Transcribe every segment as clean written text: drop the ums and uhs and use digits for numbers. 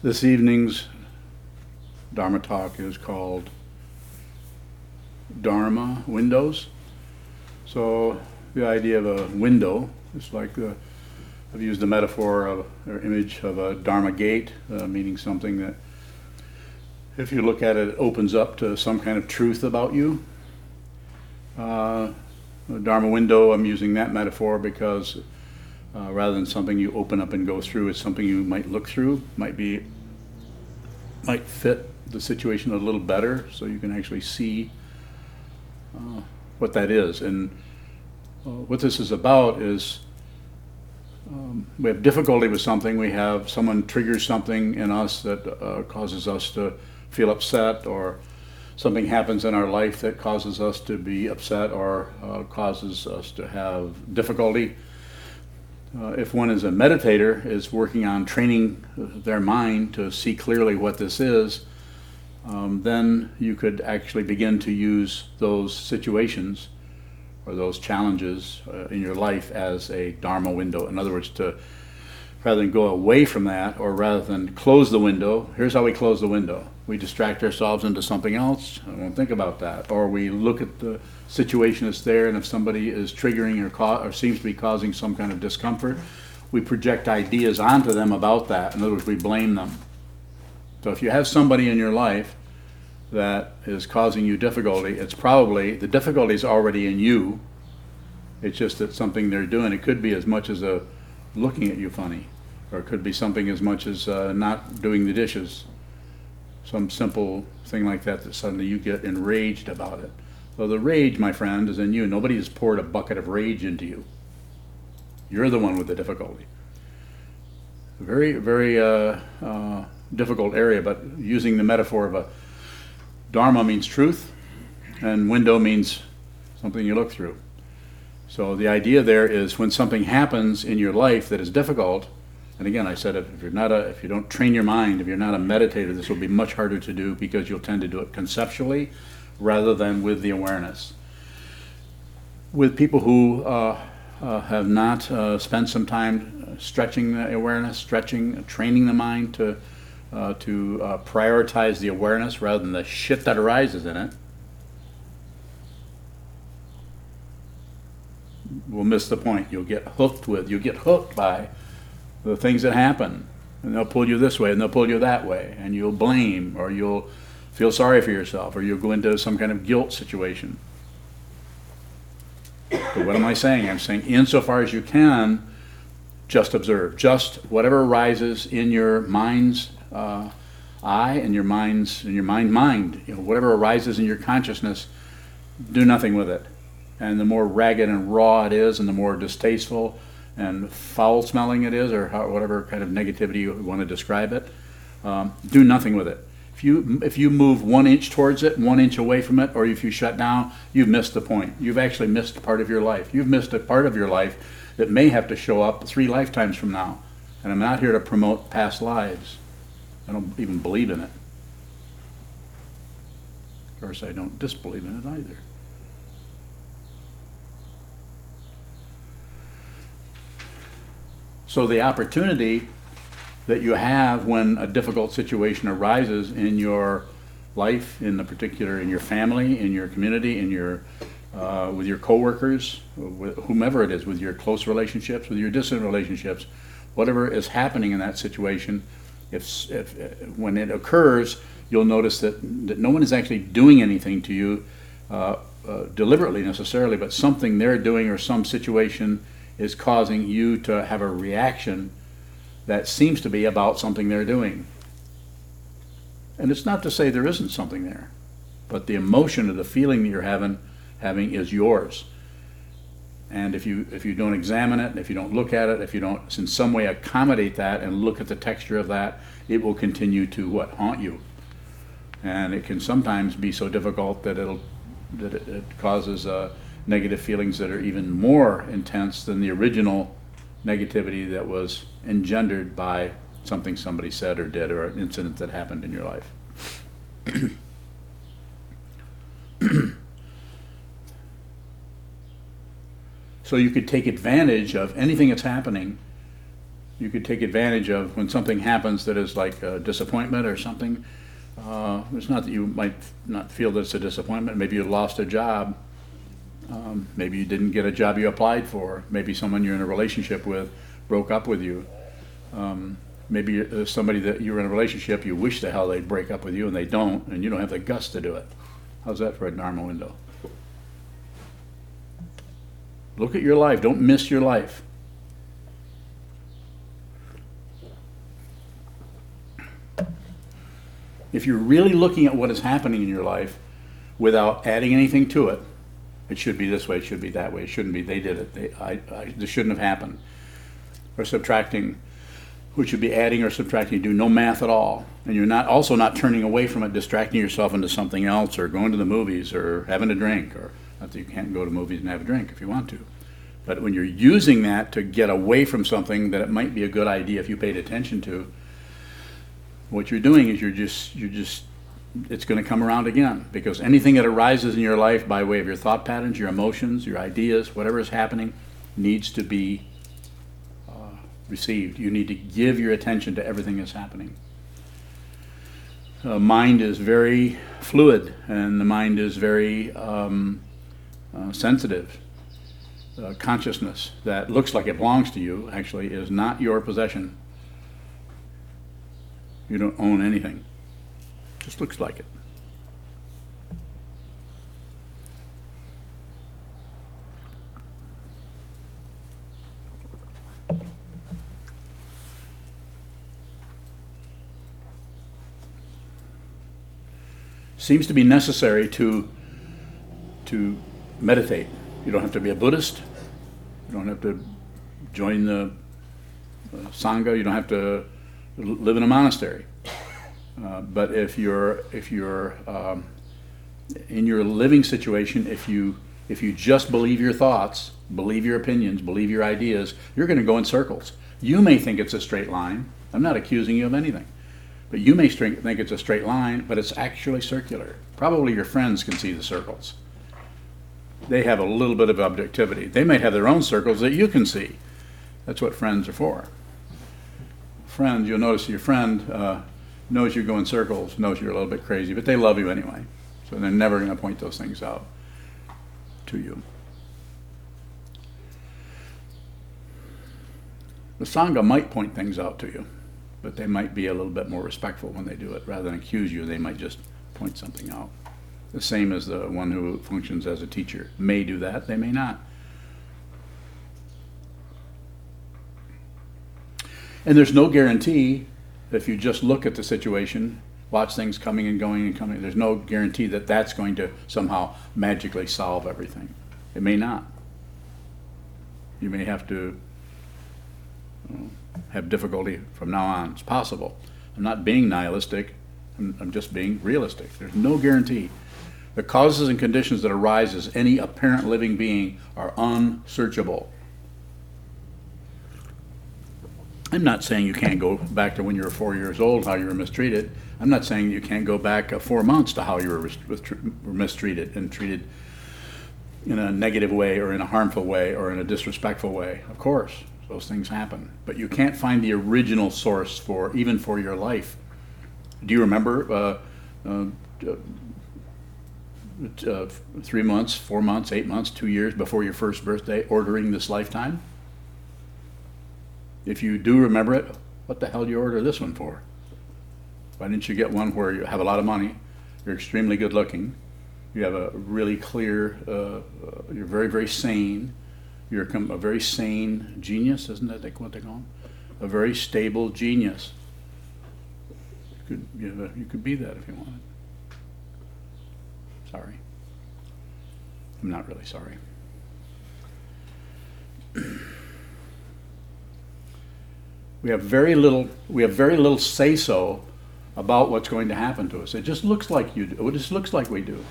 This evening's Dharma talk is called Dharma Windows. So the idea of a window is like I've used the metaphor of or image of a Dharma gate, meaning something that if you look at it, it opens up to some kind of truth about you. A Dharma window, I'm using that metaphor because rather than something you open up and go through, it's something you might look through, might fit the situation a little better, so you can actually see what that is. And what this is about is we have difficulty with something. We have someone triggers something in us that causes us to feel upset, or something happens in our life that causes us to be upset or causes us to have difficulty. If one is a meditator, is working on training their mind to see clearly what this is, then you could actually begin to use those situations or those challenges in your life as a Dharma window. In other words, rather than go away from that, or rather than close the window, here's how we close the window. We distract ourselves into something else, and won't think about that. Or we look at the situation that's there, and if somebody is triggering or seems to be causing some kind of discomfort, we project ideas onto them about that. In other words, we blame them. So if you have somebody in your life that is causing you difficulty, it's probably, the difficulty is already in you. It's just that something they're doing, it could be as much as looking at you funny, or it could be something as much as not doing the dishes. Some simple thing like that suddenly you get enraged about it. So the rage, my friend, is in you. Nobody has poured a bucket of rage into you. You're the one with the difficulty. Very, very difficult area, but using the metaphor of a Dharma means truth, and window means something you look through. So the idea there is when something happens in your life that is difficult, and again I said if you don't train your mind, if you're not a meditator, this will be much harder to do because you'll tend to do it conceptually rather than with the awareness. With people who have not spent some time stretching the awareness, training the mind to prioritize the awareness rather than the shit that arises in it, we'll miss the point. You'll get hooked by the things that happen, and they'll pull you this way and they'll pull you that way, and you'll blame, or you'll feel sorry for yourself, or you'll go into some kind of guilt situation. But what am I saying? I'm saying insofar as you can, just observe. Just whatever arises in your mind's eye and your mind, whatever arises in your consciousness, do nothing with it. And the more ragged and raw it is, and the more distasteful and foul-smelling it is, or whatever kind of negativity you want to describe it, do nothing with it. If you move 1 inch towards it, 1 inch away from it, or if you shut down, you've missed the point. You've actually missed a part of your life. You've missed a part of your life that may have to show up 3 lifetimes from now. And I'm not here to promote past lives. I don't even believe in it. Of course, I don't disbelieve in it either. So the opportunity that you have when a difficult situation arises in your life, in your family, in your community, with your coworkers, with whomever it is, with your close relationships, with your distant relationships, whatever is happening in that situation, when it occurs, you'll notice that no one is actually doing anything to you deliberately necessarily, but something they're doing or some situation is causing you to have a reaction that seems to be about something they're doing. And it's not to say there isn't something there, but the emotion or the feeling that you're having is yours. And if you don't examine it, if you don't look at it, if you don't in some way accommodate that and look at the texture of that, it will continue to haunt you. And it can sometimes be so difficult that it causes negative feelings that are even more intense than the original negativity that was engendered by something somebody said or did, or an incident that happened in your life. So you could take advantage of anything that's happening you could take advantage of when something happens that is like a disappointment or something. It's not that you might not feel that it's a disappointment. Maybe you lost a job. Maybe you didn't get a job you applied for. Maybe someone you're in a relationship with broke up with you. Maybe somebody that you're in a relationship, you wish the hell they'd break up with you and they don't, and you don't have the guts to do it. How's that for a Dharma window? Look at your life. Don't miss your life. If you're really looking at what is happening in your life without adding anything to it, it should be this way, it should be that way, it shouldn't be, they did it, this shouldn't have happened. Or subtracting, which should be adding or subtracting, you do no math at all. And you're also not turning away from it, distracting yourself into something else, or going to the movies, or having a drink, or not that you can't go to movies and have a drink if you want to. But when you're using that to get away from something that it might be a good idea if you paid attention to, what you're doing is it's going to come around again, because anything that arises in your life by way of your thought patterns, your emotions, your ideas, whatever is happening, needs to be received. You need to give your attention to everything that's happening. Mind is very fluid, and the mind is very sensitive. Consciousness that looks like it belongs to you actually is not your possession. You don't own anything. It just looks like it. Seems to be necessary to meditate. You don't have to be a Buddhist. You don't have to join the Sangha. You don't have to live in a monastery. But if you're in your living situation, if you just believe your thoughts, believe your opinions, believe your ideas, you're going to go in circles. You may think it's a straight line. I'm not accusing you of anything. But you may think it's a straight line, but it's actually circular. Probably your friends can see the circles. They have a little bit of objectivity. They might have their own circles that you can see. That's what friends are for. Friends, you'll notice your friend knows you go in circles, knows you're a little bit crazy, but they love you anyway. So they're never going to point those things out to you. The Sangha might point things out to you, but they might be a little bit more respectful when they do it. Rather than accuse you, they might just point something out. The same as the one who functions as a teacher may do that, they may not. And there's no guarantee that if you just look at the situation, watch things coming and going and coming, there's no guarantee that that's going to somehow magically solve everything. It may not. You may have to have difficulty from now on. It's possible. I'm not being nihilistic. I'm just being realistic. There's no guarantee. The causes and conditions that arise as any apparent living being are unsearchable. I'm not saying you can't go back to when you were 4 years old, how you were mistreated. I'm not saying you can't go back 4 months to how you were mistreated and treated in a negative way or in a harmful way or in a disrespectful way. Of course, those things happen. But you can't find the original source even for your life. Do you remember 3 months, 4 months, 8 months, 2 years before your first birthday ordering this lifetime? If you do remember it, what the hell did you order this one for? Why didn't you get one where you have a lot of money, you're extremely good looking, you have a really clear, you're very, very sane, you're a very sane genius, isn't that what they call them? A very stable genius. You could be that if you wanted. Sorry. I'm not really sorry. We have very little say-so about what's going to happen to us. It just looks like you do. It just looks like we do.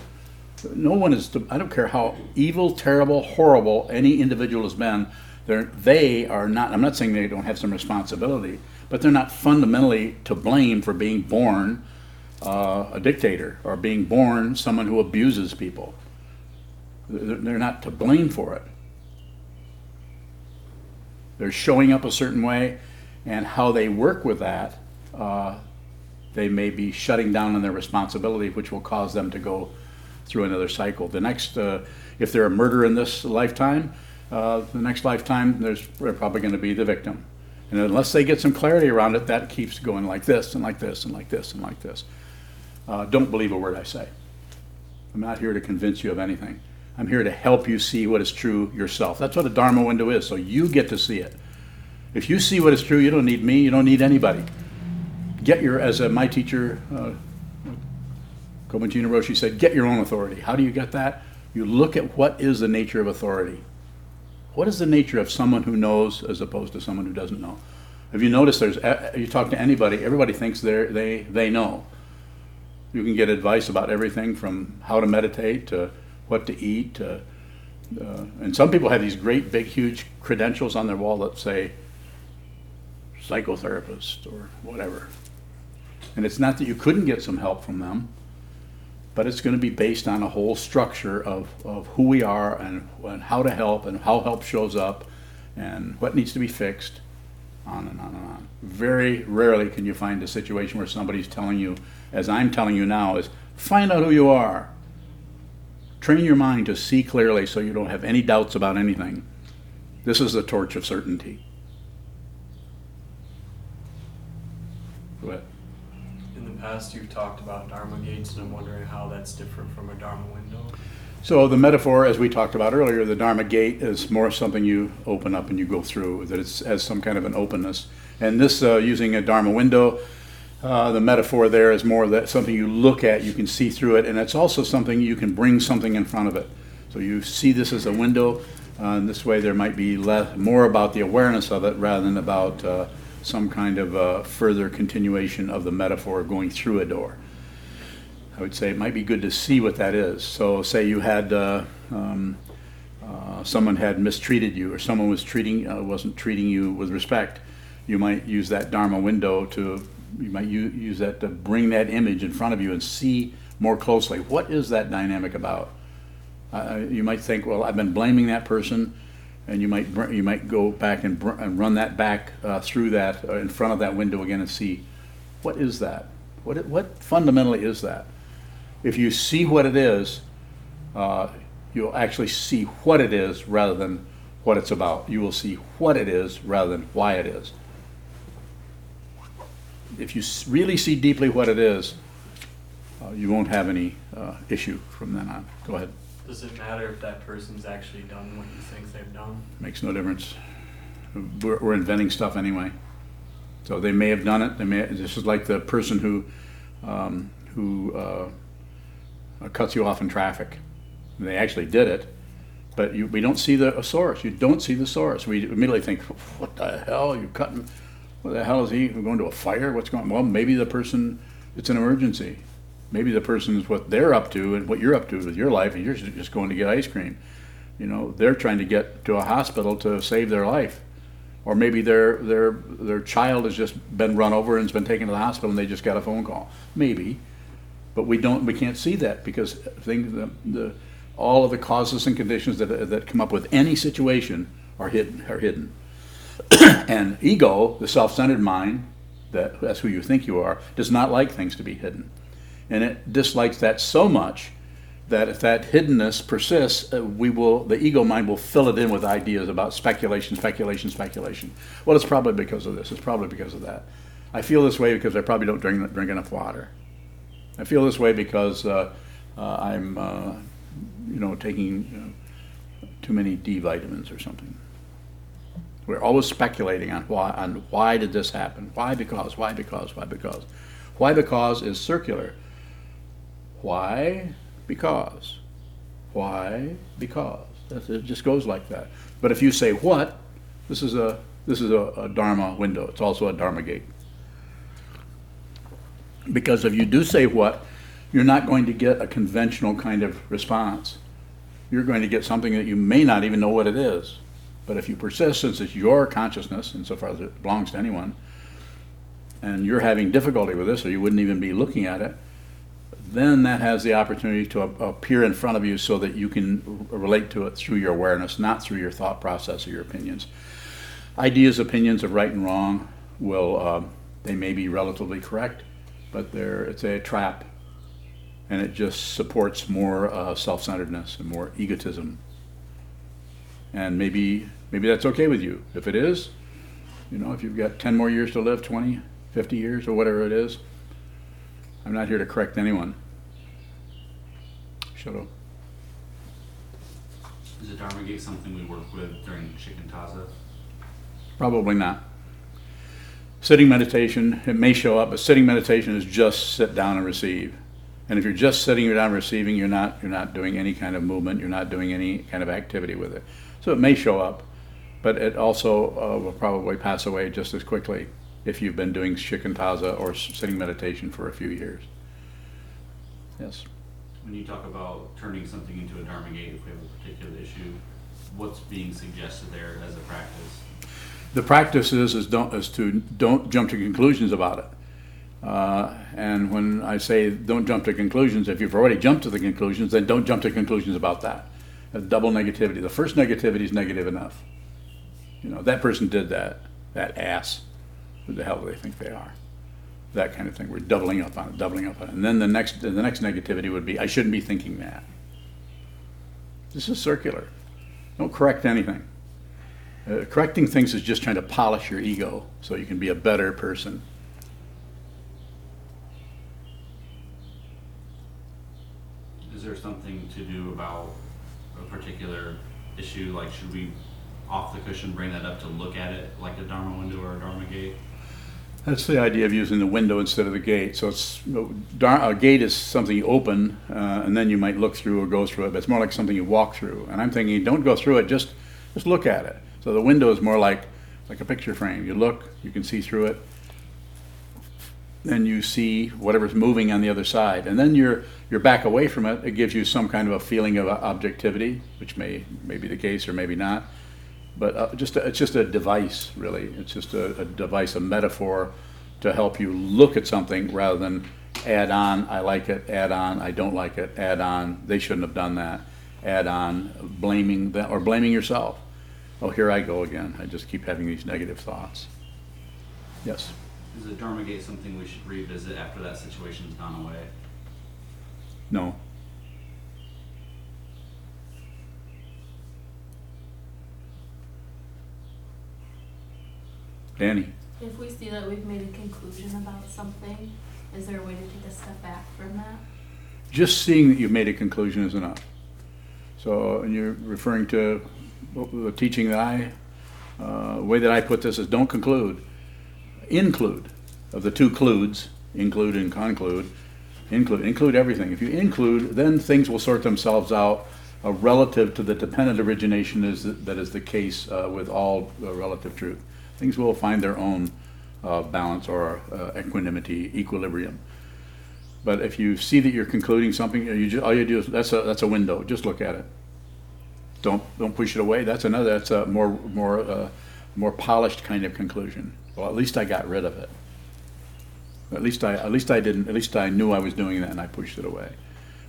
No one is, I don't care how evil, terrible, horrible any individual has been, they are not, I'm not saying they don't have some responsibility, but they're not fundamentally to blame for being born a dictator or being born someone who abuses people. They're not to blame for it. They're showing up a certain way, and how they work with that, they may be shutting down on their responsibility, which will cause them to go through another cycle. The next, if they're a murderer in this lifetime, the next lifetime, they're probably going to be the victim. And unless they get some clarity around it, that keeps going like this and like this and like this and like this. Don't believe a word I say. I'm not here to convince you of anything. I'm here to help you see what is true yourself. That's what a Dharma window is, so you get to see it. If you see what is true, you don't need me, you don't need anybody. As my teacher, Kobunjin Roshi said, get your own authority. How do you get that? You look at what is the nature of authority. What is the nature of someone who knows as opposed to someone who doesn't know? Have you noticed you talk to anybody, everybody thinks they know. You can get advice about everything from how to meditate to what to eat. And some people have these great, big, huge credentials on their wall that say psychotherapist or whatever. And it's not that you couldn't get some help from them, but it's going to be based on a whole structure of who we are and how to help and how help shows up and what needs to be fixed, on and on and on. Very rarely can you find a situation where somebody's telling you, as I'm telling you now, is find out who you are. Train your mind to see clearly so you don't have any doubts about anything. This is the torch of certainty. Go ahead. In the past, you've talked about Dharma gates, and I'm wondering how that's different from a Dharma window. So the metaphor, as we talked about earlier, the Dharma gate is more something you open up and you go through, that it has some kind of an openness. And this, using a Dharma window, the metaphor there is more that something you look at, you can see through it, and it's also something you can bring something in front of it. So you see this as a window, and this way there might be more about the awareness of it rather than about some kind of further continuation of the metaphor going through a door. I would say it might be good to see what that is. So say you had someone had mistreated you, or someone wasn't treating you with respect. You might use that Dharma window you might use that to bring that image in front of you and see more closely. What is that dynamic about? You might think, well, I've been blaming that person, and you might go back and run that back through that in front of that window again and see, what is that? What fundamentally is that? If you see what it is, you'll actually see what it is rather than what it's about. You will see what it is rather than why it is. If you really see deeply what it is, you won't have any issue from then on. Go ahead. Does it matter if that person's actually done what you think they've done? Makes no difference. We're inventing stuff anyway. So they may have done it. This is like the person who cuts you off in traffic. They actually did it, but we don't see the source. You don't see the source. We immediately think, what the hell? You're cutting. What the hell is he going to a fire? What's going on? Well, maybe the person, it's an emergency. Maybe the person is what they're up to and what you're up to with your life, and you're just going to get ice cream. You know, they're trying to get to a hospital to save their life. Or maybe their child has just been run over and has been taken to the hospital and they just got a phone call. Maybe. But we can't see that because all of the causes and conditions that come up with any situation are hidden. And ego, the self-centered mind, that's who you think you are, does not like things to be hidden. And it dislikes that so much that if that hiddenness persists, the ego mind will fill it in with ideas about speculation. Well, it's probably because of this. It's probably because of that. I feel this way because I probably don't drink enough water. I feel this way because I'm, taking too many D vitamins or something. We're always speculating on why did this happen? Why? Because. Why? Because. Why? Because. Why? Because is circular. Why? Because. Why? Because. It just goes like that. But if you say what, this is a Dharma window. It's also a Dharma gate. Because if you do say what, you're not going to get a conventional kind of response. You're going to get something that you may not even know what it is. But if you persist, since it's your consciousness, insofar as it belongs to anyone, and you're having difficulty with this, or you wouldn't even be looking at it, then that has the opportunity to appear in front of you so that you can relate to it through your awareness, not through your thought process or your opinions. Ideas, opinions of right and wrong, they may be relatively correct, but it's a trap, and it just supports more self-centeredness and more egotism. And maybe that's okay with you. If it is, if you've got 10 more years to live, 20, 50 years, or whatever it is, I'm not here to correct anyone. Shut up. Is a Dharma gate something we work with during Shikantaza? Probably not. Sitting meditation, it may show up, but sitting meditation is just sit down and receive. And if you're just sitting down and receiving, you're not doing any kind of movement, you're not doing any kind of activity with it. So it may show up, but it also will probably pass away just as quickly if you've been doing Shikantaza or sitting meditation for a few years. Yes. When you talk about turning something into a Dharma gate, if we have a particular issue, what's being suggested there as a practice? The practice is don't jump to conclusions about it. And when I say don't jump to conclusions, if you've already jumped to the conclusions, then don't jump to conclusions about that. That's double negativity. The first negativity is negative enough. That person did that ass. Who the hell do they think they are? That kind of thing. We're doubling up on it. And then the next negativity would be, I shouldn't be thinking that. This is circular. Don't correct anything. Correcting things is just trying to polish your ego so you can be a better person. Is there something to do about a particular issue? Like, should we, off the cushion, bring that up to look at it like a Dharma window or a Dharma gate? That's the idea of using the window instead of the gate. So a gate is something you open, and then you might look through or go through it, but it's more like something you walk through. And I'm thinking, don't go through it, just look at it. So the window is more like a picture frame. You look, you can see through it, then you see whatever's moving on the other side. And then you're back away from it. It gives you some kind of a feeling of objectivity, which may be the case or maybe not. But it's just a device, really. It's just a device, a metaphor to help you look at something rather than add on, I like it, add on, I don't like it, add on, they shouldn't have done that, add on, blaming them, or blaming yourself. Oh, here I go again. I just keep having these negative thoughts. Yes? Is a Dharma gate something we should revisit after that situation's gone away? No. Danny? If we see that we've made a conclusion about something, is there a way to take a step back from that? Just seeing that you've made a conclusion is enough. So, and you're referring to the teaching that the way that I put this is don't conclude, include. Of the two clues, include and conclude, include everything. If you include, then things will sort themselves out relative to the dependent origination that is the case with all relative truth. Things will find their own balance or equanimity, equilibrium. But if you see that you're concluding something, all you do is that's a window. Just look at it. Don't push it away. That's a more polished kind of conclusion. Well, at least I got rid of it. At least I knew I was doing that and I pushed it away.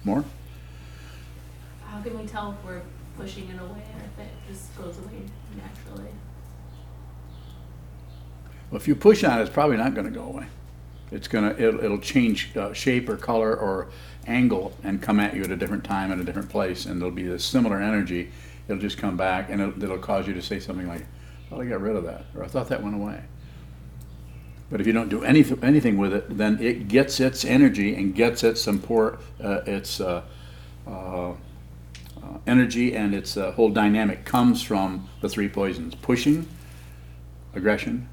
More? How can we tell if we're pushing it away or if it just goes away naturally? Well, if you push on it, it's probably not going to go away. It'll change shape or color or angle and come at you at a different time at a different place, and there'll be a similar energy. It'll just come back and it'll cause you to say something like, "Well, I got rid of that," or "I thought that went away." But if you don't do anything with it, then it gets its energy and gets its energy and its whole dynamic comes from the three poisons: pushing, aggression,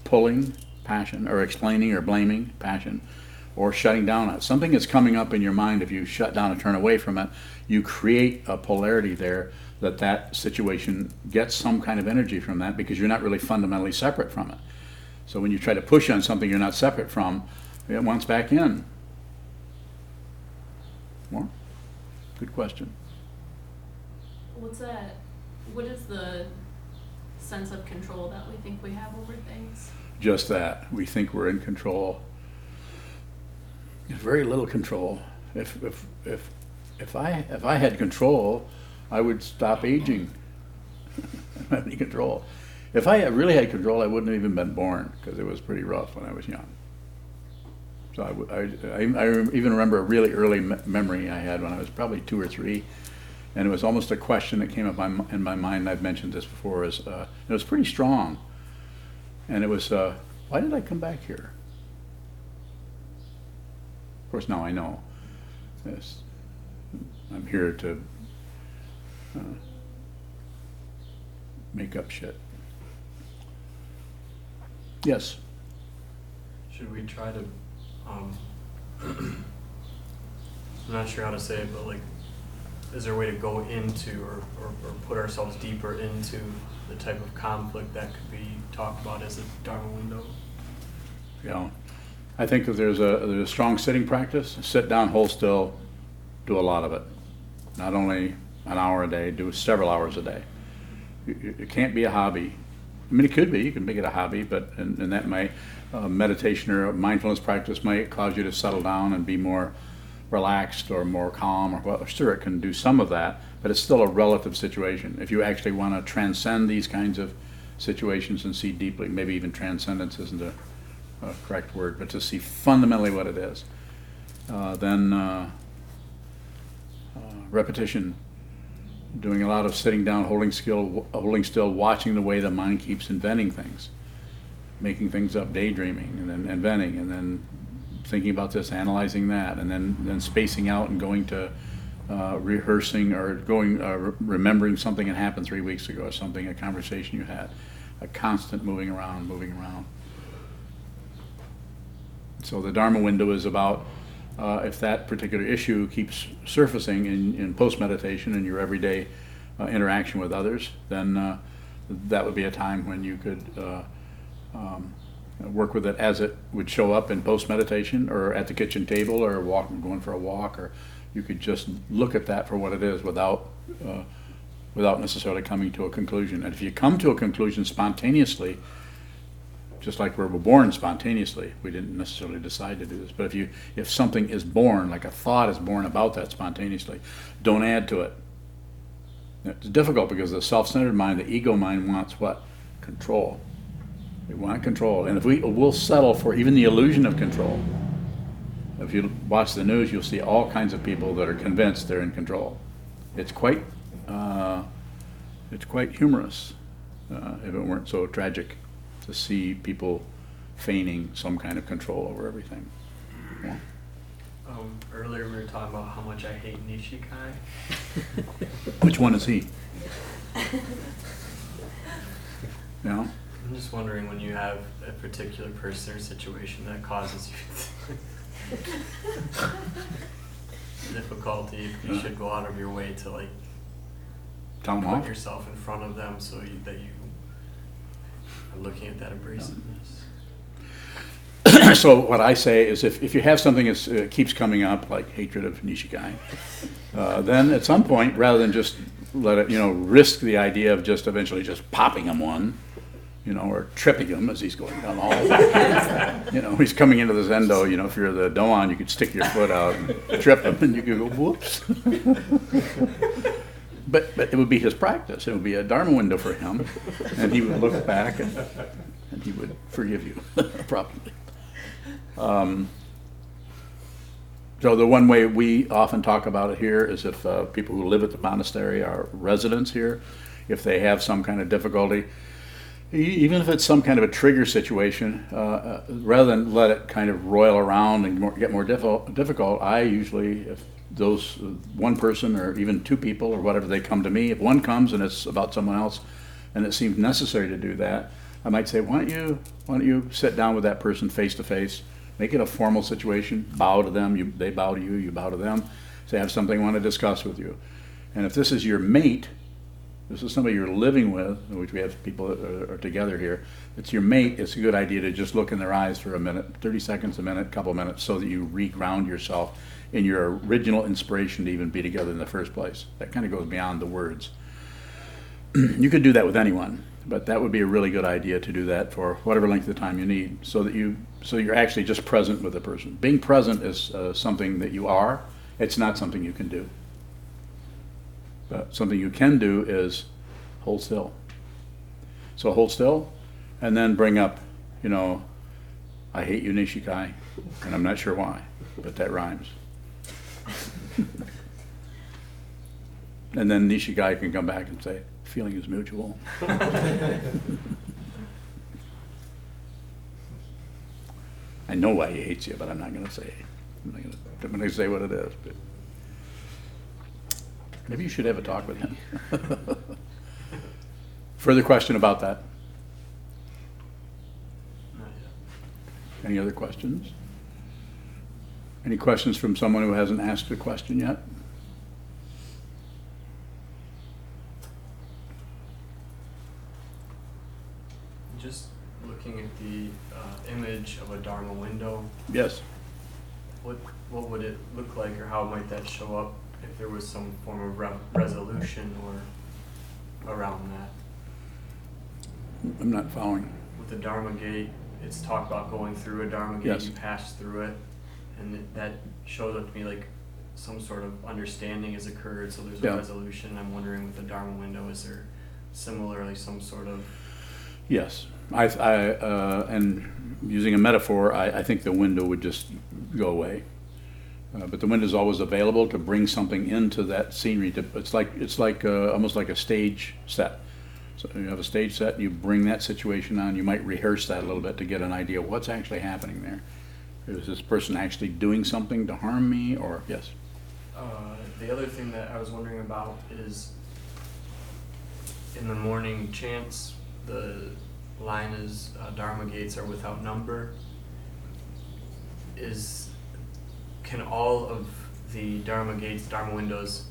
pulling, passion, or explaining or blaming, passion, or shutting down on it. Something that's coming up in your mind, if you shut down and turn away from it, you create a polarity there that situation gets some kind of energy from that because you're not really fundamentally separate from it. So when you try to push on something you're not separate from, it wants back in. More? Good question. What's that? What is the sense of control that we think we have over things? Just that. We think we're in control. There's very little control. If I had control, I would stop aging. I don't have any control. If I had really had control, I wouldn't have even been born, because it was pretty rough when I was young. So I even remember a really early memory I had when I was probably 2 or 3, and it was almost a question that came up in my mind. I've mentioned this before. It was pretty strong, and it was, why did I come back here? Of course, now I know. Yes, I'm here to make up shit. Yes. Should we try to, I'm not sure how to say it, but like, is there a way to go into or put ourselves deeper into the type of conflict that could be talked about as a Dharma window? Yeah, I think that there's a strong sitting practice. Sit down, hold still, do a lot of it. Not only an hour a day, do several hours a day. It can't be a hobby. I mean, it could be. You can make it a hobby, but and that might meditation or mindfulness practice might cause you to settle down and be more relaxed or more calm, or well, sure, it can do some of that, but it's still a relative situation. If you actually want to transcend these kinds of situations and see deeply, maybe even transcendence isn't a correct word, but to see fundamentally what it is, then repetition, doing a lot of sitting down, holding still, watching the way the mind keeps inventing things, making things up, daydreaming, and then inventing, and then thinking about this, analyzing that, and then spacing out and going to rehearsing or remembering something that happened 3 weeks ago, or something, a conversation you had, a constant moving around. So the Dharma window is about if that particular issue keeps surfacing in post-meditation and your everyday interaction with others, then that would be a time when you could work with it as it would show up in post-meditation or at the kitchen table or going for a walk, or you could just look at that for what it is without necessarily coming to a conclusion. And if you come to a conclusion spontaneously, just like we were born spontaneously, we didn't necessarily decide to do this, but if something is born, like a thought is born about that spontaneously, don't add to it. It's difficult because the self-centered mind, the ego mind, wants what? Control. We want control, and if we'll settle for even the illusion of control. If you watch the news, you'll see all kinds of people that are convinced they're in control. It's quite humorous, if it weren't so tragic, to see people feigning some kind of control over everything. Yeah. Earlier we were talking about how much I hate Nishikai. Which one is he? Yeah. I'm just wondering, when you have a particular person or situation that causes you difficulty, if you should go out of your way to like Tell him put off. yourself in front of them so that you are looking at that abrasiveness. So what I say is if you have something that keeps coming up, like hatred of Nishikai, then at some point, rather than just let it, risk the idea of just eventually just popping him one, or tripping him as he's going down the hall. He's coming into the Zendo, if you're the Doan, you could stick your foot out and trip him, and you could go, whoops. But it would be his practice. It would be a Dharma window for him, and he would look back and he would forgive you, probably. So the one way we often talk about it here is if people who live at the monastery are residents here, if they have some kind of difficulty, even if it's some kind of a trigger situation, rather than let it kind of roil around and get more difficult, I usually, if those one person or even two people or whatever, they come to me, if one comes and it's about someone else and it seems necessary to do that, I might say, why don't you sit down with that person face to face, make it a formal situation, bow to them, they bow to you, you bow to them, say, I have something I want to discuss with you. And if this is your mate, this is somebody you're living with, which we have people that are together here, it's your mate, it's a good idea to just look in their eyes for a minute, 30 seconds, a minute, a couple minutes, so that you reground yourself in your original inspiration to even be together in the first place. That kind of goes beyond the words. You could do that with anyone, but that would be a really good idea to do that for whatever length of time you need, so you're actually just present with the person. Being present is something that you are. It's not something you can do. But something you can do is hold still. So hold still, and then bring up, you know, I hate you, Nishikai, and I'm not sure why, but that rhymes. And then Nishikai can come back and say, feeling is mutual. I know why he hates you, but I'm not going to say. I'm going to say what it is. But maybe you should have a talk with him. Further question about that? Not yet. Any other questions? Any questions from someone who hasn't asked a question yet? Just looking at the image of a Dharma window, Yes. what would it look like, or how might that show up if there was some form of resolution or around that? I'm not following. With the Dharma gate, it's talked about going through a Dharma gate, Yes. you pass through it, and that shows up to me like some sort of understanding has occurred, so there's Yeah. a resolution. I'm wondering with the Dharma window, is there similarly some sort of, Yes. And using a metaphor, I think the window would just go away. But the window is always available to bring something into that scenery. It's like almost like a stage set. So you have a stage set, you bring that situation on, you might rehearse that a little bit to get an idea of what's actually happening there. Is this person actually doing something to harm me, or, yes? the other thing that I was wondering about is in the morning chants, the line is Dharma gates are without number. Can all of the Dharma gates, Dharma windows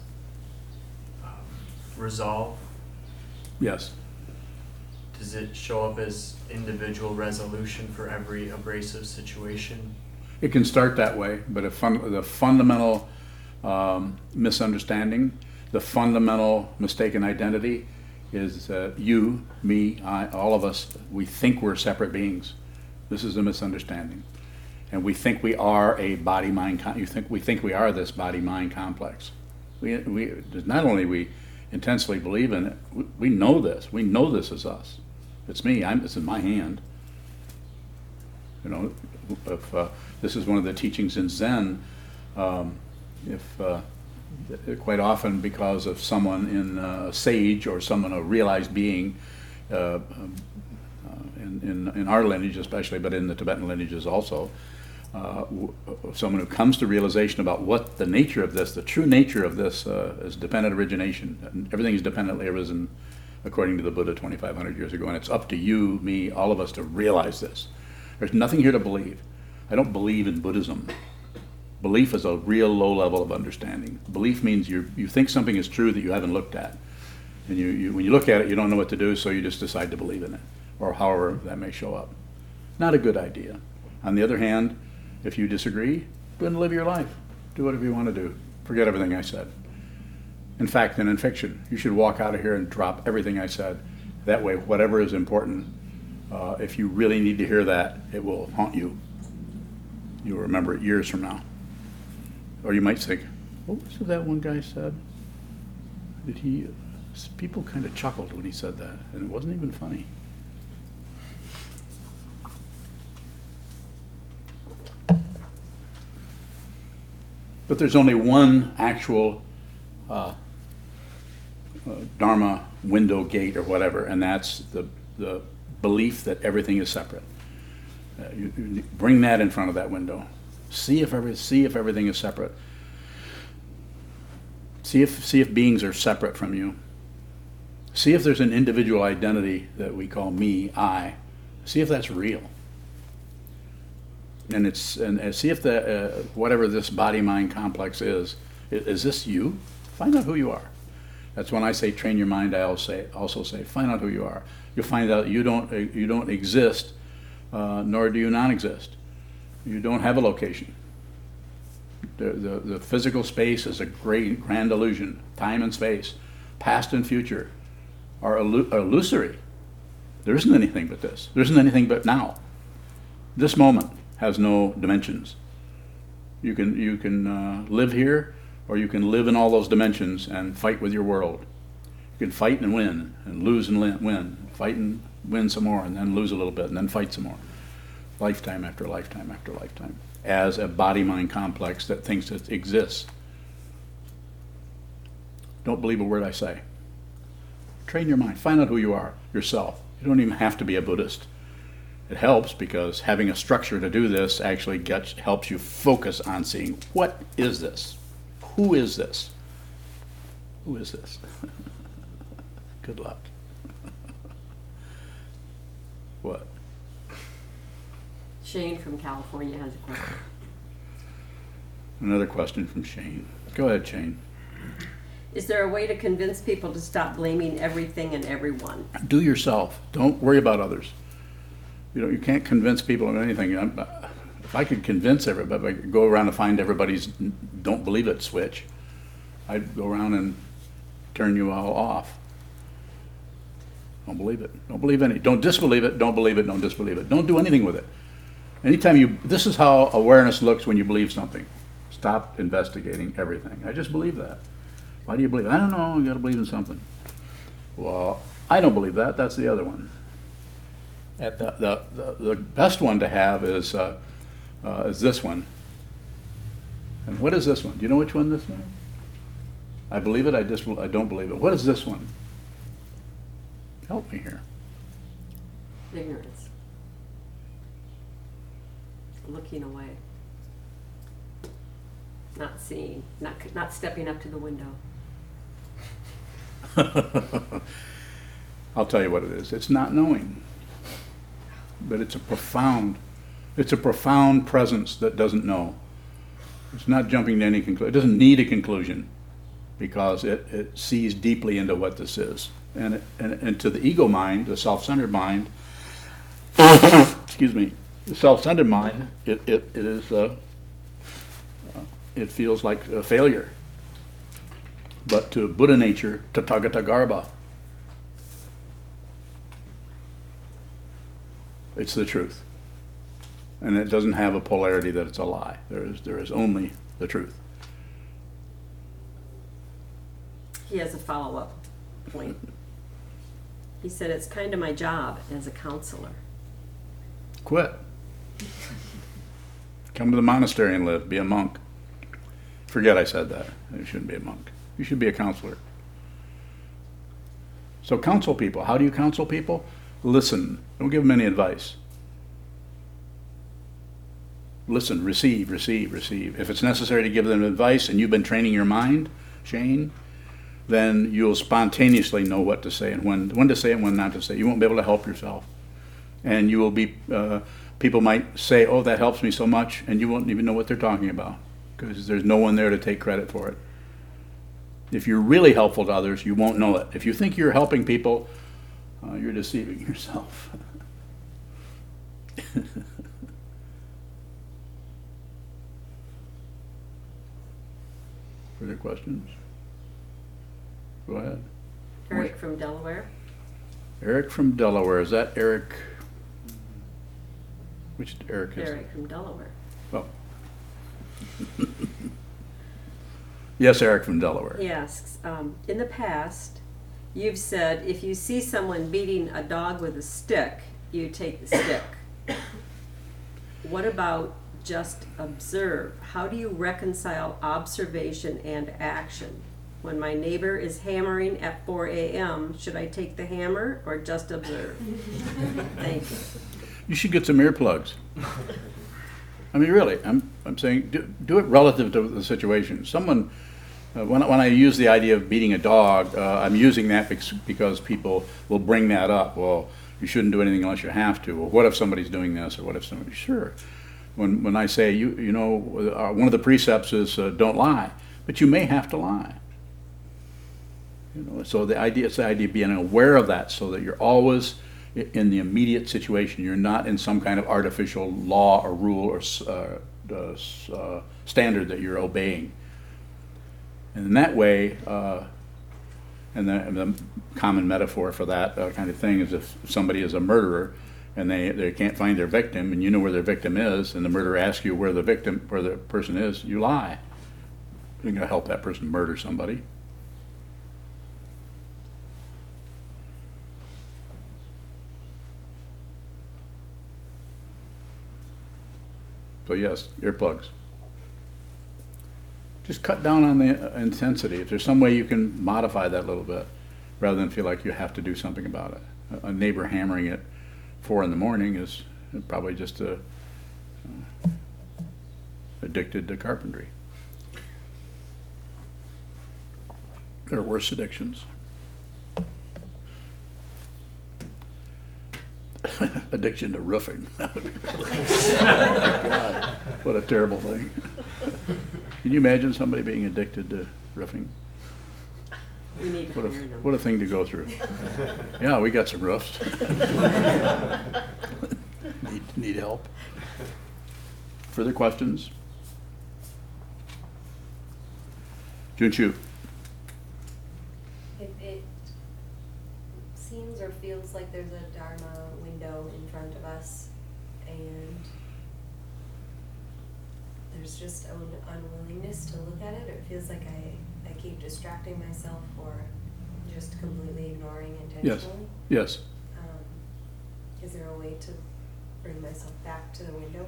resolve? Yes. Does it show up as individual resolution for every abrasive situation? It can start that way, but the fundamental misunderstanding, the fundamental mistaken identity is you, me, I, all of us, we think we're separate beings. This is a misunderstanding. And we think we are a body-mind, we think we are this body-mind complex. We not only we intensely believe in it, we know this. We know this is us. It's me. It's in my hand. You know, if this is one of the teachings in Zen, quite often because of someone in a sage or someone, a realized being, in our lineage especially, but in the Tibetan lineages also, someone who comes to realization about what the nature of this, the true nature of this is dependent origination. Everything is dependently arisen according to the Buddha 2,500 years ago, and it's up to you, me, all of us to realize this. There's nothing here to believe. I don't believe in Buddhism. Belief is a real low level of understanding. Belief means you think something is true that you haven't looked at. And when you look at it, you don't know what to do, so you just decide to believe in it, or however that may show up. Not a good idea. On the other hand, if you disagree, go and live your life. Do whatever you want to do. Forget everything I said. In fact, then in fiction, you should walk out of here and drop everything I said. That way, whatever is important, if you really need to hear that, it will haunt you. You'll remember it years from now. Or you might think, what was it that one guy said? People kind of chuckled when he said that, and it wasn't even funny. But there's only one actual Dharma window gate or whatever, and that's the belief that everything is separate. You bring that in front of that window. See if everything is separate. See if beings are separate from you. See if there's an individual identity that we call me, I. See if that's real. And see if the whatever this body-mind complex is this you? Find out who you are. That's when I say train your mind. I also say find out who you are. You'll find out you don't exist, nor do you non-exist. You don't have a location. The physical space is a great grand illusion. Time and space, past and future, are illusory. There isn't anything but this. There isn't anything but now. This moment has no dimensions. You can live here, or you can live in all those dimensions and fight with your world. You can fight and win, and lose and win. Fight and win some more, and then lose a little bit, and then fight some more. Lifetime after lifetime after lifetime, as a body-mind complex that thinks it exists. Don't believe a word I say. Train your mind. Find out who you are, yourself. You don't even have to be a Buddhist. It helps because having a structure to do this actually helps you focus on seeing, what is this? Who is this? Who is this? Good luck. What? Shane from California has a question. Another question from Shane. Go ahead, Shane. Is there a way to convince people to stop blaming everything and everyone? Do yourself. Don't worry about others. You can't convince people of anything. If I could convince everybody, I could go around and find everybody's don't believe it switch, I'd go around and turn you all off. Don't believe it. Don't believe any. Don't disbelieve it. Don't believe it. Don't disbelieve it. Don't do anything with it. Anytime this is how awareness looks when you believe something. Stop investigating everything. I just believe that. Why do you believe it? I don't know. You got to believe in something. Well, I don't believe that. That's the other one. The best one to have is this one. And what is this one? Do you know which one this one is? I believe it. I don't believe it. What is this one? Help me here. Ignorance. Looking away. Not seeing. Not stepping up to the window. I'll tell you what it is. It's not knowing. But it's a profound presence that doesn't know. It's not jumping to any conclusion. It doesn't need a conclusion because it sees deeply into what this is. And to the ego mind, the self-centered mind, excuse me, the self-centered mind, it feels like a failure. But to Buddha nature, Tathagata Garbha, it's the truth. And it doesn't have a polarity that it's a lie. There is only the truth. He has a follow-up point. He said, it's kind of my job as a counselor. Quit. Come to the monastery and live. Be a monk. Forget I said that. You shouldn't be a monk. You should be a counselor. So counsel people. How do you counsel people? Listen. Don't give them any advice. Listen, receive, receive, receive. If it's necessary to give them advice and you've been training your mind, Shane, then you'll spontaneously know what to say and when to say it and when not to say it. You won't be able to help yourself. And you will be, people might say, oh, that helps me so much, and you won't even know what they're talking about because there's no one there to take credit for it. If you're really helpful to others, you won't know it. If you think you're helping people, you're deceiving yourself. Further questions? Go ahead. Eric from Delaware. Eric from Delaware. Is that Eric? Which Eric is? Eric from Delaware. Oh. Yes, Eric from Delaware. He asks, in the past, you've said if you see someone beating a dog with a stick, you take the stick. What about just observe? How do you reconcile observation and action? When my neighbor is hammering at 4 a.m., should I take the hammer or just observe? Thank you. You should get some earplugs. I mean, really, I'm saying do it relative to the situation. Someone, when I use the idea of beating a dog, I'm using that because people will bring that up. Well, you shouldn't do anything unless you have to. Or what if somebody's doing this? Or what if somebody? Sure. When I say you know, one of the precepts is don't lie, but you may have to lie. You know, so it's the idea of being aware of that, so that you're always in the immediate situation. You're not in some kind of artificial law or rule or standard that you're obeying. And in that way, and the common metaphor for that kind of thing is if somebody is a murderer and they can't find their victim, and you know where their victim is, and the murderer asks you where the person is, you lie. You're going to help that person murder somebody. So yes, earplugs. Just cut down on the intensity. If there's some way you can modify that a little bit, rather than feel like you have to do something about it. A neighbor hammering at 4 in the morning is probably just addicted to carpentry. There are worse addictions. Addiction to roofing. That would be God, what a terrible thing. Can you imagine somebody being addicted to roofing? We need to What a, hire them. what a thing to go through. Yeah, we got some roofs. Need help. Further questions? Junshu. It seems or feels like there's a Dharma window in front of us, and there's just an unwillingness to look at it. It feels like I keep distracting myself or just completely ignoring intentionally. Yes. Is there a way to bring myself back to the window?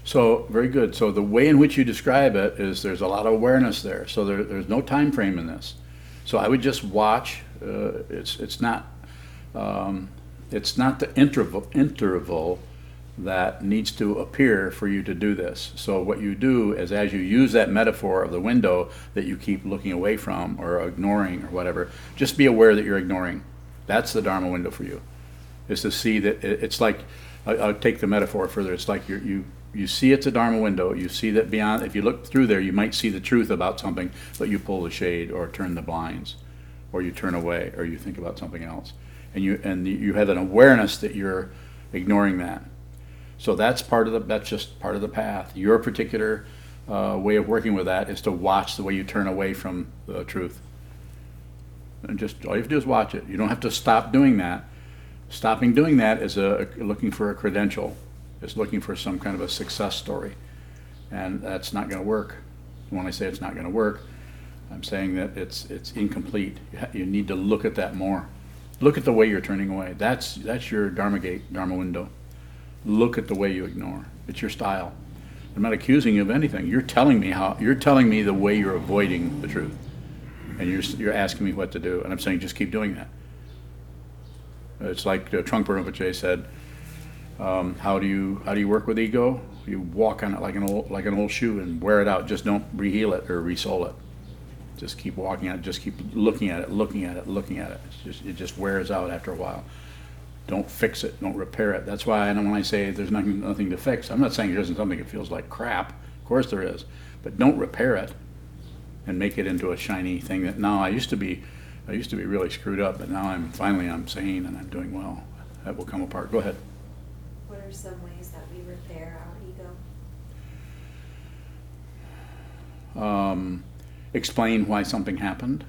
So, very good. So the way in which you describe it is there's a lot of awareness there. So there's no time frame in this. So I would just watch. It's not the interval that needs to appear for you to do this. So what you do is, as you use that metaphor of the window that you keep looking away from or ignoring or whatever, just be aware that you're ignoring. That's the Dharma window for you, is to see that it's like, I'll take the metaphor further. It's like you see it's a Dharma window. You see that beyond, if you look through there, you might see the truth about something, but you pull the shade or turn the blinds, or you turn away, or you think about something else. And you have an awareness that you're ignoring that. So that's just part of the path. Your particular way of working with that is to watch the way you turn away from the truth. And just all you have to do is watch it. You don't have to stop doing that. Stopping doing that is looking for a credential. It's looking for some kind of a success story. And that's not going to work. When I say it's not going to work, I'm saying that it's incomplete. You need to look at that more. Look at the way you're turning away. That's your Dharma gate, Dharma window. Look at the way you ignore. It's your style. I'm not accusing you of anything. You're telling me the way you're avoiding the truth. And you're asking me what to do. And I'm saying just keep doing that. It's like Trungpa Rinpoche said, how do you work with ego? You walk on it like an old shoe and wear it out. Just don't re-heel it or re-sole it. Just keep walking at it. Just keep looking at it, looking at it, looking at it. It just wears out after a while. Don't fix it. Don't repair it. That's why when I say there's nothing to fix, I'm not saying there isn't something that feels like crap. Of course there is. But don't repair it and make it into a shiny thing that now I used to be really screwed up, but now I'm sane and I'm doing well. That will come apart. Go ahead. What are some ways that we repair our ego? Explain why something happened.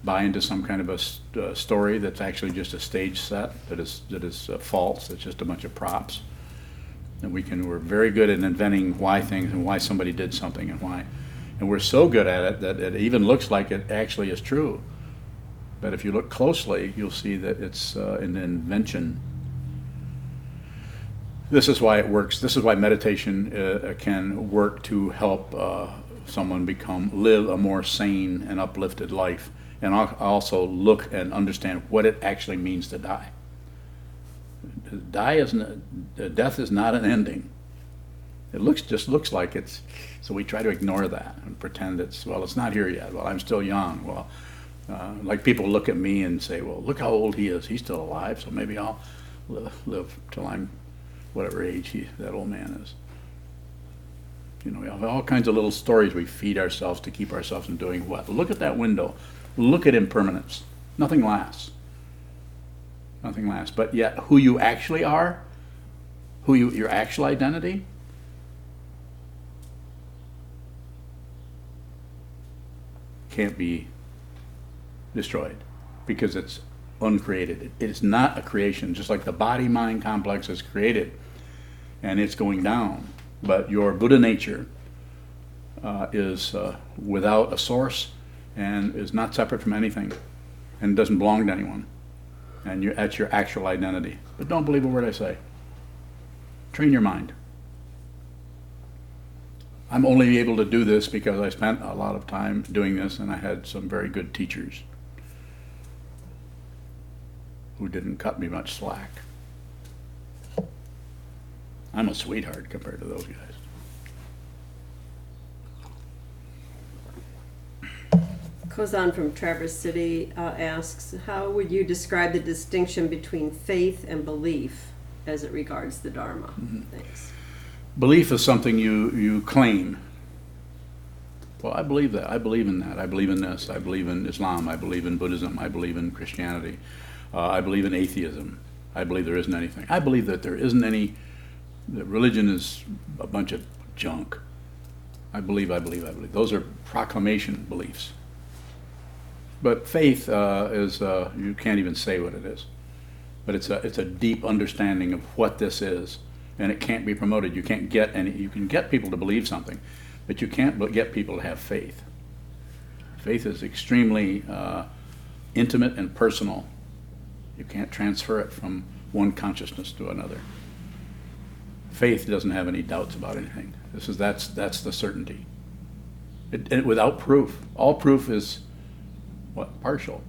Buy into some kind of a story that's actually just a stage set that is false. It's just a bunch of props. And we're very good at inventing why things and why somebody did something and why. And we're so good at it that it even looks like it actually is true. But if you look closely, you'll see that it's an invention. This is why it works. This is why meditation can work to help someone live a more sane and uplifted life, and also look and understand what it actually means to die. Death is not an ending. It just looks like it's, so we try to ignore that and pretend it's not here yet. Well, I'm still young. Well, like people look at me and say, well, look how old he is. He's still alive, so maybe I'll live till I'm whatever age that old man is. You know, we have all kinds of little stories we feed ourselves to keep ourselves from doing what? Look at that window. Look at impermanence. Nothing lasts. Nothing lasts. But yet, who you actually are, your actual identity, can't be destroyed because it's uncreated. It is not a creation, just like the body-mind complex is created and it's going down. But your Buddha nature is without a source and is not separate from anything and doesn't belong to anyone. And that's your actual identity. But don't believe a word I say. Train your mind. I'm only able to do this because I spent a lot of time doing this and I had some very good teachers who didn't cut me much slack. I'm a sweetheart compared to those guys. Sokuzan from Traverse City asks, how would you describe the distinction between faith and belief as it regards the Dharma? Thanks. Belief is something you claim. Well, I believe that. I believe in that. I believe in this. I believe in Islam. I believe in Buddhism. I believe in Christianity. I believe in atheism. I believe there isn't anything. I believe that there isn't any, that religion is a bunch of junk. I believe. Those are proclamation beliefs. But faith is, you can't even say what it is. But it's a deep understanding of what this is. And it can't be promoted. You can't get any, you can get people to believe something, but you can't get people to have faith. Faith is extremely intimate and personal. You can't transfer it from one consciousness to another. Faith doesn't have any doubts about anything. That's the certainty. Without proof. All proof is what? Partial.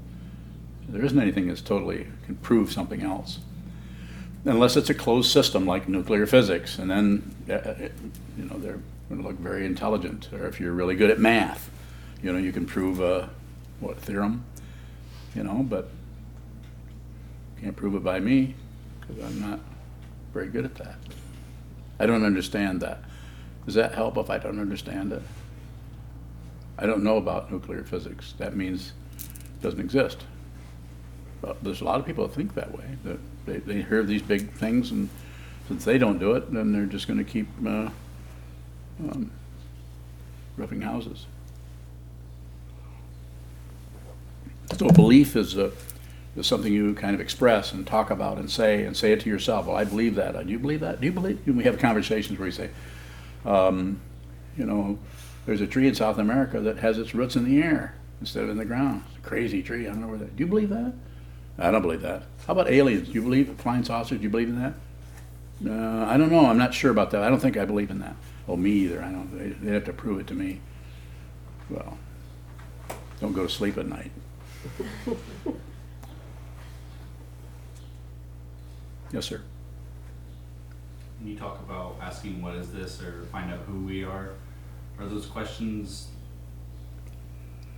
There isn't anything that's totally can prove something else. Unless it's a closed system like nuclear physics, and then they're going to look very intelligent. Or if you're really good at math, you can prove a theorem, but can't prove it by me because I'm not very good at that. I don't understand that. Does that help if I don't understand it? I don't know about nuclear physics. That means it doesn't exist. But there's a lot of people that think that way, that they hear these big things, and since they don't do it, then they're just going to keep roofing houses. So belief is something you kind of express and talk about and say it to yourself. Well, I believe that. Do you believe that? Do you believe? And we have conversations where you say, there's a tree in South America that has its roots in the air instead of in the ground. It's a crazy tree. I don't know where that. Do you believe that? I don't believe that. How about aliens? Do you believe flying saucers? Do you believe in that? I don't know. I'm not sure about that. I don't think I believe in that. Oh, me either. I don't. They have to prove it to me. Well, don't go to sleep at night. Yes, sir. When you talk about asking what is this or find out who we are those questions,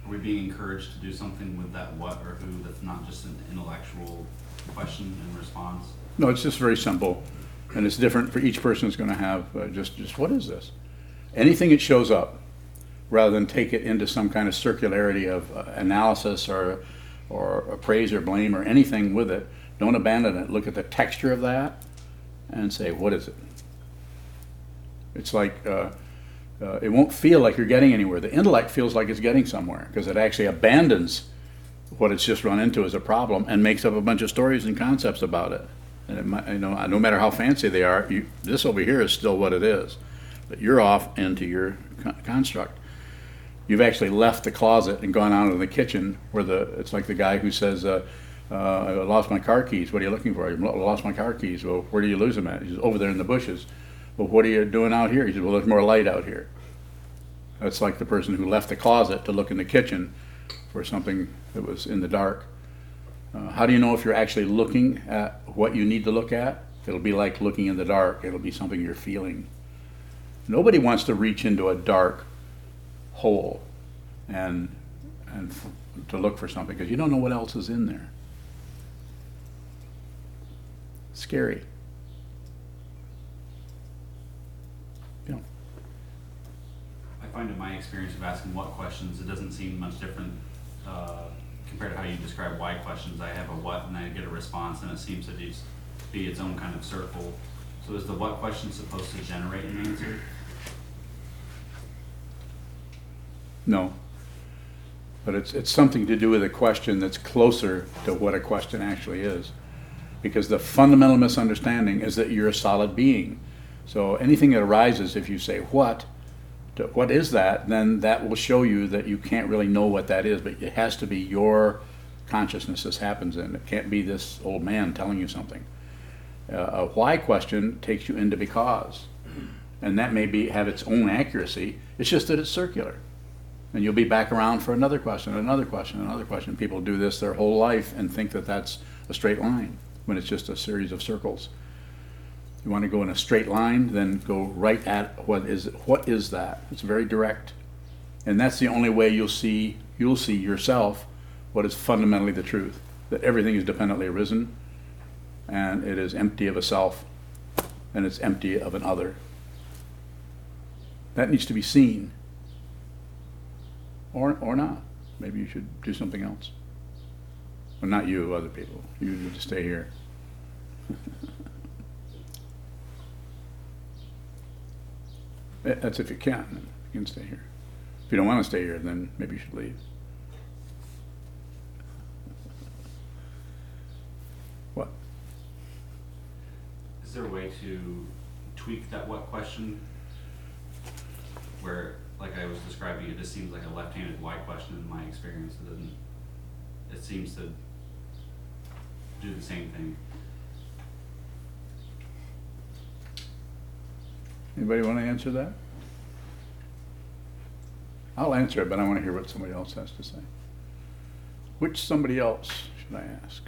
are we being encouraged to do something with that what or who that's not just an intellectual question and response? No, it's just very simple, and it's different for each person. Is going to have just what is this? Anything that shows up, rather than take it into some kind of circularity of analysis or praise or blame or anything with it. Don't abandon it. Look at the texture of that and say, what is it? It's like it won't feel like you're getting anywhere. The intellect feels like it's getting somewhere because it actually abandons what it's just run into as a problem and makes up a bunch of stories and concepts about it. And it might, no matter how fancy they are, this over here is still what it is. But you're off into your construct. You've actually left the closet and gone out into the kitchen where it's like the guy who says, I lost my car keys. What are you looking for? I lost my car keys. Well, where do you lose them at? He says, over there in the bushes. Well, what are you doing out here? He says, well, there's more light out here. That's like the person who left the closet to look in the kitchen for something that was in the dark. How do you know if you're actually looking at what you need to look at? It'll be like looking in the dark. It'll be something you're feeling. Nobody wants to reach into a dark hole and to look for something because you don't know what else is in there. Scary. I find in my experience of asking what questions, it doesn't seem much different compared to how you describe why questions. I have a what and I get a response, and it seems to just be its own kind of circle. So is the what question supposed to generate an answer? No. But it's something to do with a question that's closer to what a question actually is. Because the fundamental misunderstanding is that you're a solid being. So anything that arises, if you say what is that, then that will show you that you can't really know what that is, but it has to be your consciousness this happens in. It can't be this old man telling you something. A why question takes you into because. And that may have its own accuracy. It's just that it's circular. And you'll be back around for another question, another question, another question. People do this their whole life and think that that's a straight line when it's just a series of circles. You want to go in a straight line, then go right at what is that? It's very direct. And that's the only way you'll see yourself what is fundamentally the truth, that everything is dependently arisen and it is empty of a self and it's empty of an other. That needs to be seen. Or not. Maybe you should do something else. Well, not you, other people. You need to stay here. That's if you can. You can stay here. If you don't want to stay here, then maybe you should leave. What? Is there a way to tweak that what question? Where, like I was describing, it just seems like a left-handed why question in my experience. It seems to do the same thing. Anybody want to answer that? I'll answer it, but I want to hear what somebody else has to say. Which somebody else should I ask?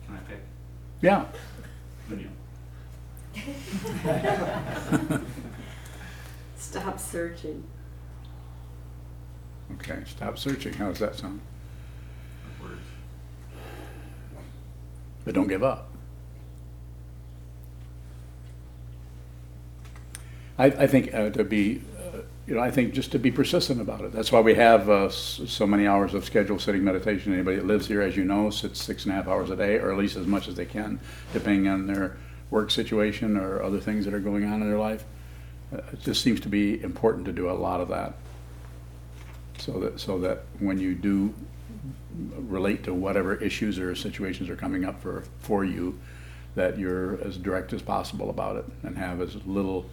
Can I pick? Yeah. Neil. Stop searching. Okay, stop searching. How does that sound? Words. But don't give up. I think I think just to be persistent about it. That's why we have so many hours of scheduled sitting meditation. Anybody that lives here, as you know, sits 6.5 hours a day, or at least as much as they can, depending on their work situation or other things that are going on in their life. It just seems to be important to do a lot of that, so that when you do relate to whatever issues or situations are coming up for you, that you're as direct as possible about it and have as little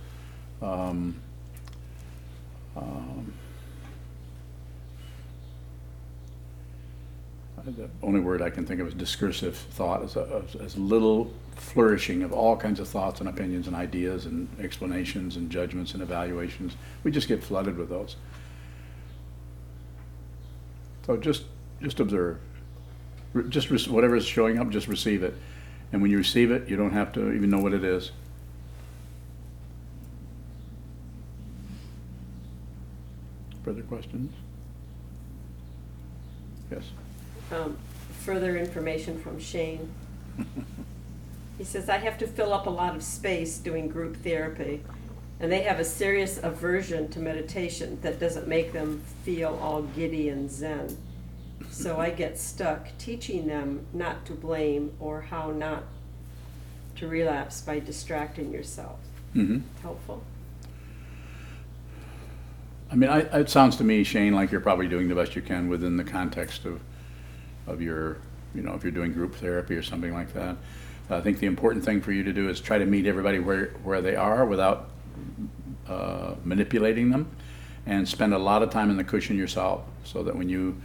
the only word I can think of is discursive thought, as little flourishing of all kinds of thoughts and opinions and ideas and explanations and judgments and evaluations. We just get flooded with those. So just observe. Whatever is showing up, just receive it. And when you receive it, you don't have to even know what it is. Further questions? Yes. Further information from Shane. He says, I have to fill up a lot of space doing group therapy, and they have a serious aversion to meditation that doesn't make them feel all giddy and zen. So I get stuck teaching them not to blame or how not to relapse by distracting yourself. Mm-hmm. Helpful? I mean, it sounds to me, Shane, like you're probably doing the best you can within the context of your, if you're doing group therapy or something like that. I think the important thing for you to do is try to meet everybody where they are without manipulating them, and spend a lot of time in the cushion yourself, so that you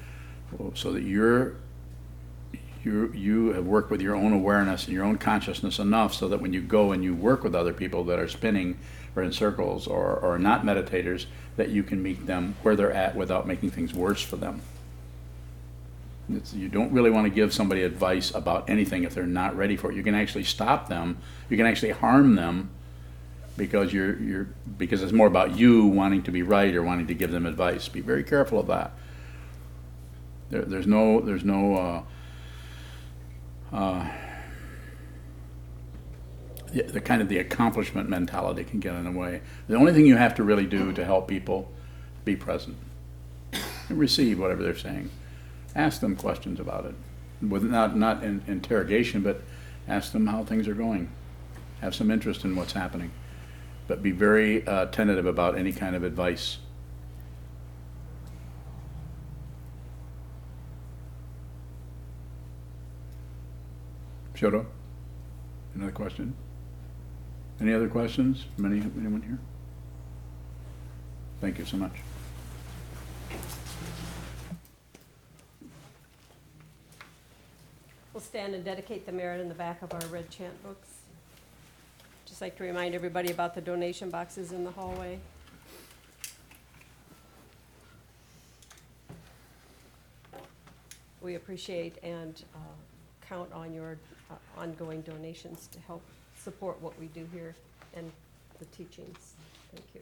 have worked with your own awareness and your own consciousness enough so that when you go and you work with other people that are spinning or in circles or are not meditators, that you can meet them where they're at without making things worse for them. You don't really want to give somebody advice about anything if they're not ready for it. You can actually stop them. You can actually harm them because because it's more about you wanting to be right or wanting to give them advice. Be very careful of that. There's no the kind of the accomplishment mentality can get in the way. The only thing you have to really do to help people, be present and receive whatever they're saying. Ask them questions about it, with not in interrogation, but ask them how things are going. Have some interest in what's happening, but be very tentative about any kind of advice. Shoto, another question? Any other questions from anyone here? Thank you so much. We'll stand and dedicate the merit in the back of our red chant books. Just like to remind everybody about the donation boxes in the hallway. We appreciate and count on your ongoing donations to help support what we do here and the teachings. Thank you.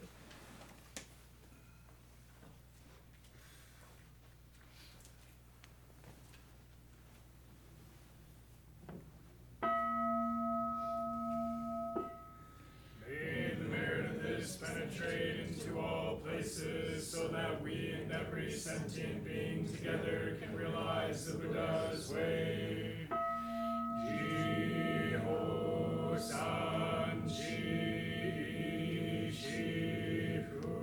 May the merit of this penetrate into all places, so that we and every sentient being together can realize the Buddha's way. Jiho san ji shifu,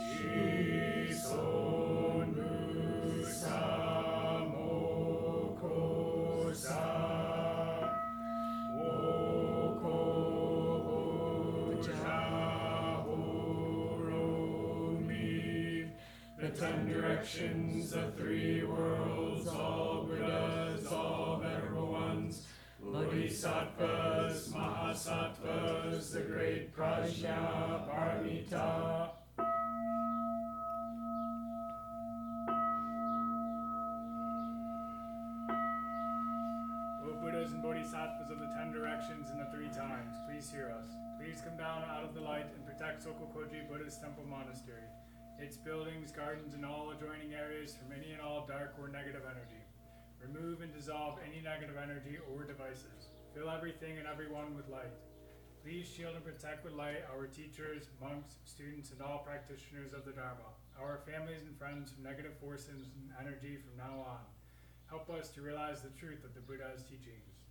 shi son mu sa moko sa. The 10 directions, the 3 worlds, all Buddhas, all venerable ones, Bodhisattvas, Mahasattvas, the great Prajna, Paramita. O Buddhas and Bodhisattvas of the 10 directions and the 3 times, please hear us. Please come down out of the light and protect Sokukoji Buddhist Temple Monastery, its buildings, gardens, and all adjoining areas from any and all dark or negative energy. Remove and dissolve any negative energy or devices. Fill everything and everyone with light. Please shield and protect with light our teachers, monks, students, and all practitioners of the Dharma, our families and friends from negative forces and energy from now on. Help us to realize the truth of the Buddha's teachings.